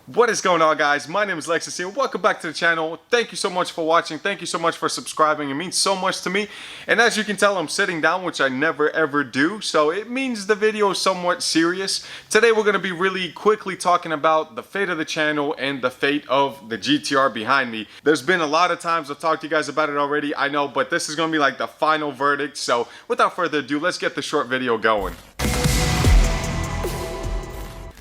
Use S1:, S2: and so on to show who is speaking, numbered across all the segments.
S1: What is going on, guys? My name is Lextasy and welcome back to the channel. Thank you so much for watching. Thank you so much for subscribing. It means so much to me. And as you can tell, I'm sitting down, which I never ever do. So it means the video is somewhat serious. Today we're going to be really quickly talking about the fate of the channel and the fate of the GTR behind me. There's been a lot of times I've talked to you guys about it already, I know, but this is going to be like the final verdict. So without further ado, let's get the short video going.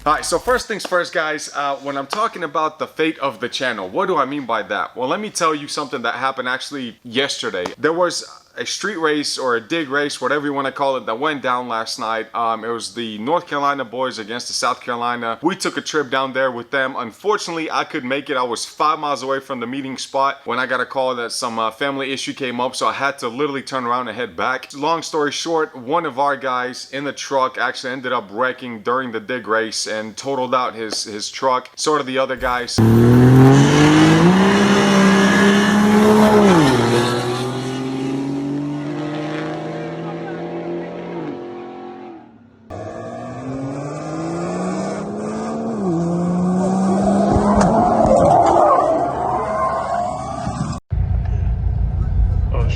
S1: Alright, so first things first, guys, when I'm talking about the fate of the channel, what do I mean by that? Well, let me tell you something that happened actually yesterday. There was a street race or a dig race, whatever you want to call it, that went down last night. It was the North Carolina boys against the South Carolina. We took a trip down there with them. Unfortunately, I couldn't make it. I was 5 miles away from the meeting spot when I got a call that some family issue came up, so I had to literally turn around and head back. Long story short, one of our guys in the truck actually ended up wrecking during the dig race and totaled out his truck. So did the other guys.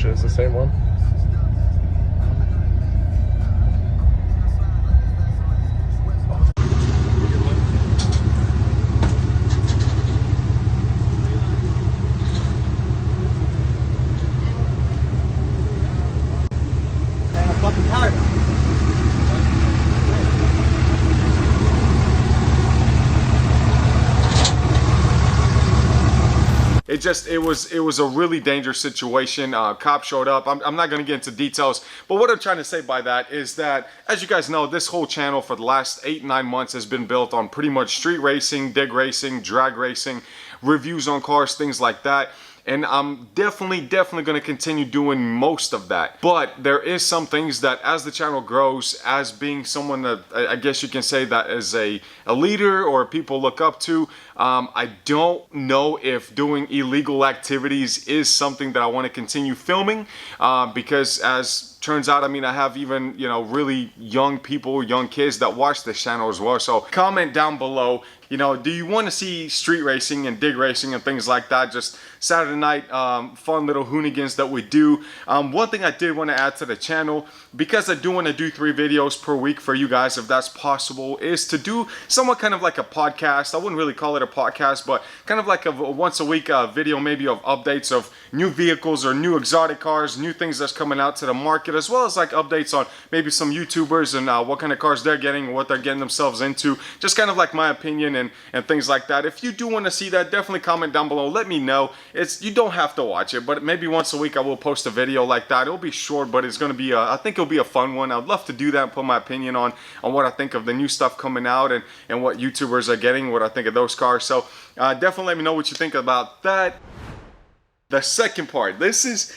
S2: It's the same one.
S1: It was a really dangerous situation. Cops showed up. I'm not going to get into details, but what I'm trying to say by that is that, as you guys know, this whole channel for the last 8-9 months has been built on pretty much street racing, dig racing, drag racing, reviews on cars, things like that. And I'm definitely going to continue doing most of that. But there is some things that as the channel grows, as being someone that I guess you can say that is a leader or people look up to, I don't know if doing illegal activities is something that I want to continue filming, because as turns out, I mean, I have even, you know, really young people, young kids that watch this channel as well. So comment down below, you know, do you want to see street racing and dig racing and things like that? Just Saturday night fun little hoonigans that we do. One thing I did want to add to the channel, because I do want to do 3 videos per week for you guys, if that's possible, is to do somewhat kind of like a podcast. I wouldn't really call it a podcast, but kind of like a once a week video maybe of updates of new vehicles or new exotic cars, new things that's coming out to the market, as well as like updates on maybe some YouTubers and what kind of cars they're getting, what they're getting themselves into, just kind of like my opinion and things like that. If you do want to see that, definitely comment down below, let me know. You don't have to watch it, but maybe once a week I will post a video like that. It'll be short, but it's going to be I think it'll be a fun one. I'd love to do that and put my opinion on what I think of the new stuff coming out and what YouTubers are getting, what I think of those cars. So definitely let me know what you think about that. The second part, this is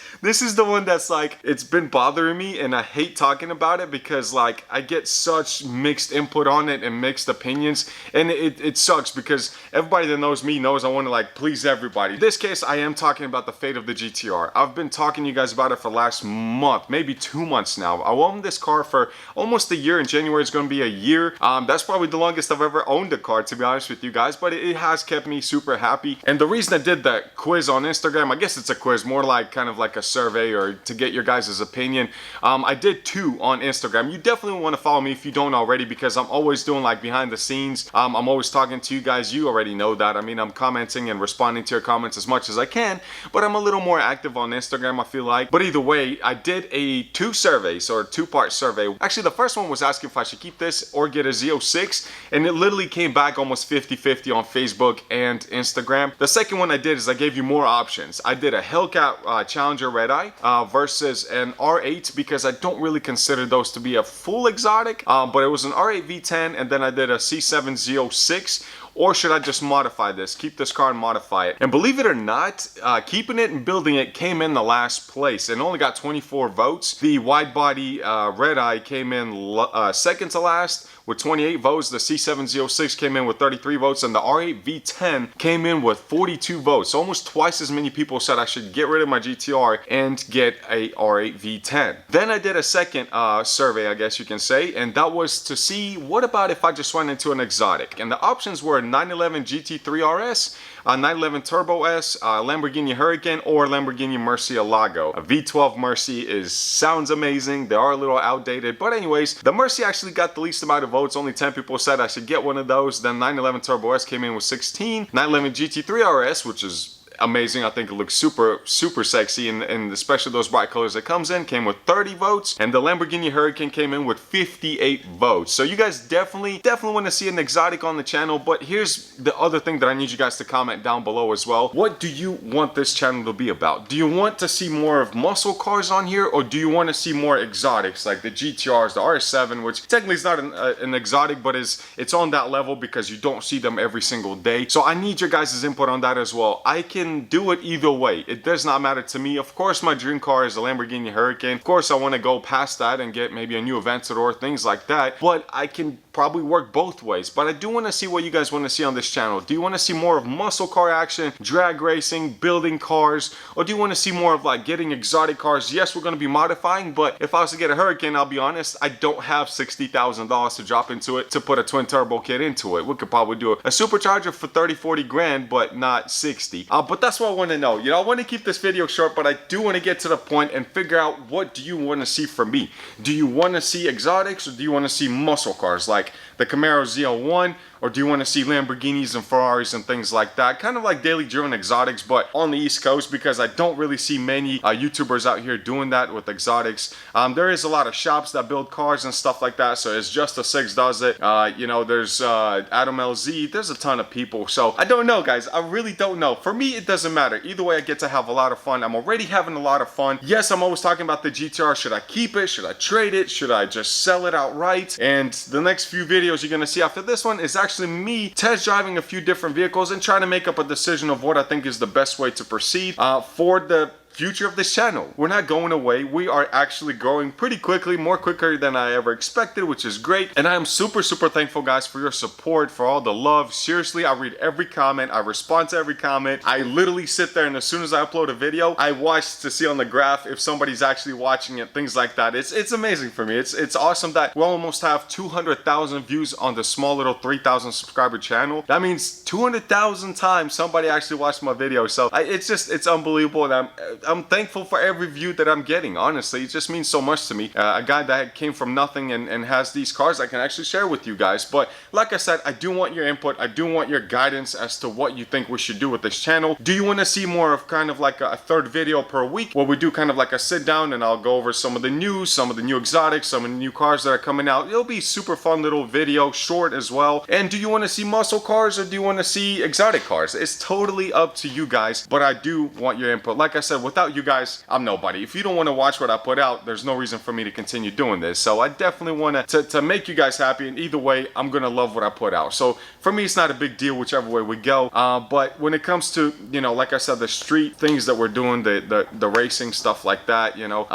S1: the one that's like, it's been bothering me and I hate talking about it because like I get such mixed input on it and mixed opinions, and it sucks because everybody that knows me knows I want to like please everybody. In this case, I am talking about the fate of the GTR. I've been talking to you guys about it for the last month, maybe 2 months now. I owned this car for almost a year. In January it's going to be a year. That's probably the longest I've ever owned a car, to be honest with you guys, but it has kept me super happy. And the reason I did that quiz on Instagram, I guess it's a quiz, more like kind of like a survey or to get your guys' opinion. I did 2 on Instagram. You definitely want to follow me if you don't already, because I'm always doing like behind the scenes. I'm always talking to you guys. You already know that. I mean, I'm commenting and responding to your comments as much as I can, but I'm a little more active on Instagram, I feel like. But either way, I did a 2 surveys or a 2-part survey. Actually, the first one was asking if I should keep this or get a Z06, and it literally came back almost 50-50 on Facebook and Instagram. The second one I did is I gave you more options. I did a Hellcat Challenger Red Eye versus an R8, because I don't really consider those to be a full exotic, but it was an R8 V10, and then I did a C7 Z06. Or should I just modify this, keep this car and modify it? And believe it or not, keeping it and building it came in the last place and only got 24 votes. The wide body Red Eye came in second to last with 28 votes. The C706 came in with 33 votes, and the R8 V10 came in with 42 votes. So almost twice as many people said I should get rid of my GTR and get a R8 V10. Then I did a second survey, I guess you can say, and that was to see what about if I just went into an exotic. And the options were 911 GT3 RS, 911 Turbo S, Lamborghini Huracan, or Lamborghini Murcielago. A V12 Mercy sounds amazing. They are a little outdated, but anyways, the Mercy actually got the least amount of votes. Only 10 people said I should get one of those. Then 911 Turbo S came in with 16. 911 GT3 RS, which is amazing. I think it looks super sexy, and especially those bright colors it comes in, came with 30 votes, and the Lamborghini Huracan came in with 58 votes. So you guys definitely want to see an exotic on the channel. But here's the other thing that I need you guys to comment down below as well. What do you want this channel to be about? Do you want to see more of muscle cars on here, or do you want to see more exotics like the GTRs, the RS7, which technically is not an exotic, but it's on that level because you don't see them every single day. So I need your guys' input on that as well. I can do it either way. It does not matter to me. Of course, my dream car is a Lamborghini Huracan. Of course, I want to go past that and get maybe a new Aventador, things like that. But I can probably work both ways. But I do want to see what you guys want to see on this channel. Do you want to see more of muscle car action, drag racing, building cars, or do you want to see more of like getting exotic cars? Yes, we're going to be modifying, but if I was to get a Huracan, I'll be honest, I don't have $60,000 to drop into it to put a twin turbo kit into it. We could probably do a supercharger for 30-40 grand, but not 60. But that's what I want to know. You know, I want to keep this video short, but I do want to get to the point and figure out, what do you want to see from me? Do you want to see exotics, or do you want to see muscle cars like the Camaro ZL1, or do you want to see Lamborghinis and Ferraris and things like that? Kind of like daily driven exotics, but on the East Coast, because I don't really see many YouTubers out here doing that with exotics. There is a lot of shops that build cars and stuff like that, so it's Just a Six does it. You know, there's Adam LZ, there's a ton of people. So I don't know, guys. I really don't know. For me, it doesn't matter. Either way, I get to have a lot of fun. I'm already having a lot of fun. Yes, I'm always talking about the GTR. Should I keep it? Should I trade it? Should I just sell it outright? And the next few videos you're going to see after this one is actually me test driving a few different vehicles and trying to make up a decision of what I think is the best way to proceed for the future of this channel. We're not going away. We are actually growing pretty quickly, more quicker than I ever expected, which is great. And I am super thankful, guys, for your support, for all the love. Seriously, I read every comment. I respond to every comment. I literally sit there, and as soon as I upload a video, I watch to see on the graph if somebody's actually watching it, things like that. It's amazing for me. It's awesome that we almost have 200,000 views on the small little 3,000 subscriber channel. That means 200,000 times somebody actually watched my video. So it's unbelievable, and I'm thankful for every view that I'm getting. Honestly, it just means so much to me. A guy that came from nothing and has these cars I can actually share with you guys. But like I said, I do want your input. I do want your guidance as to what you think we should do with this channel. Do you want to see more of kind of like a third video per week, where we do kind of like a sit down and I'll go over some of the news, some of the new exotics, some of the new cars that are coming out? It'll be super fun little video, short as well. And do you want to see muscle cars, or do you want to see exotic cars? It's totally up to you guys, but I do want your input. Like I said, without you guys, I'm nobody. If you don't want to watch what I put out, there's no reason for me to continue doing this. So I definitely want to make you guys happy, and either way, I'm gonna love what I put out. So for me, it's not a big deal whichever way we go. But when it comes to, you know, like I said, the street things that we're doing, the racing stuff like that, you know,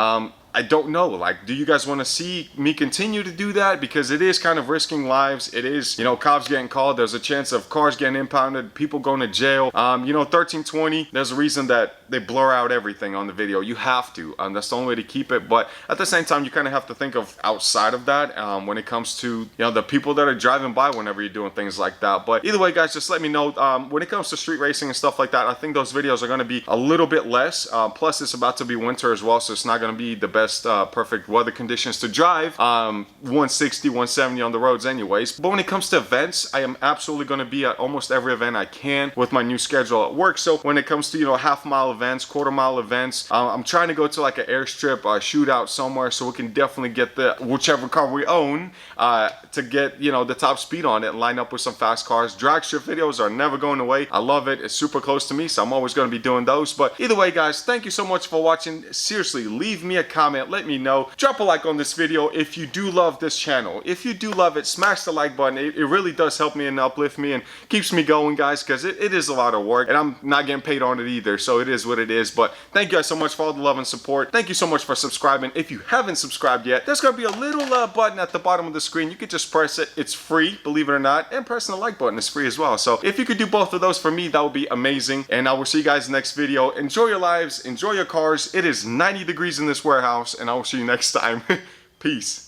S1: I don't know. Like, do you guys want to see me continue to do that? Because it is kind of risking lives. It is, you know, cops getting called. There's a chance of cars getting impounded, people going to jail. You know, 1320, there's a reason that they blur out everything on the video. You have to. That's the only way to keep it. But at the same time, you kind of have to think of outside of that when it comes to, you know, the people that are driving by whenever you're doing things like that. But either way, guys, just let me know. When it comes to street racing and stuff like that, I think those videos are going to be a little bit less. Plus, it's about to be winter as well, so it's not going to be the best perfect weather conditions to drive 160, 170 on the roads anyways. But when it comes to events, I am absolutely going to be at almost every event I can with my new schedule at work. So when it comes to, you know, half-mile events, quarter-mile events, I'm trying to go to like an airstrip shootout somewhere, so we can definitely get the whichever car we own to get, you know, the top speed on it and line up with some fast cars. Drag strip videos are never going away. I love it. It's super close to me, so I'm always going to be doing those. But either way, guys, thank you so much for watching. Seriously, leave me a comment. Let me know. Drop a like on this video if you do love this channel. If you do love it, smash the like button. It really does help me and uplift me and keeps me going, guys, because it is a lot of work, and I'm not getting paid on it either, so it is what it is. But thank you guys so much for all the love and support. Thank you so much for subscribing. If you haven't subscribed yet, there's going to be a little button at the bottom of the screen. You could just press it. It's free, believe it or not, and pressing the like button is free as well. So if you could do both of those for me, that would be amazing. And I will see you guys next video. Enjoy your lives. Enjoy your cars. It is 90 degrees in this warehouse, and I will see you next time. Peace.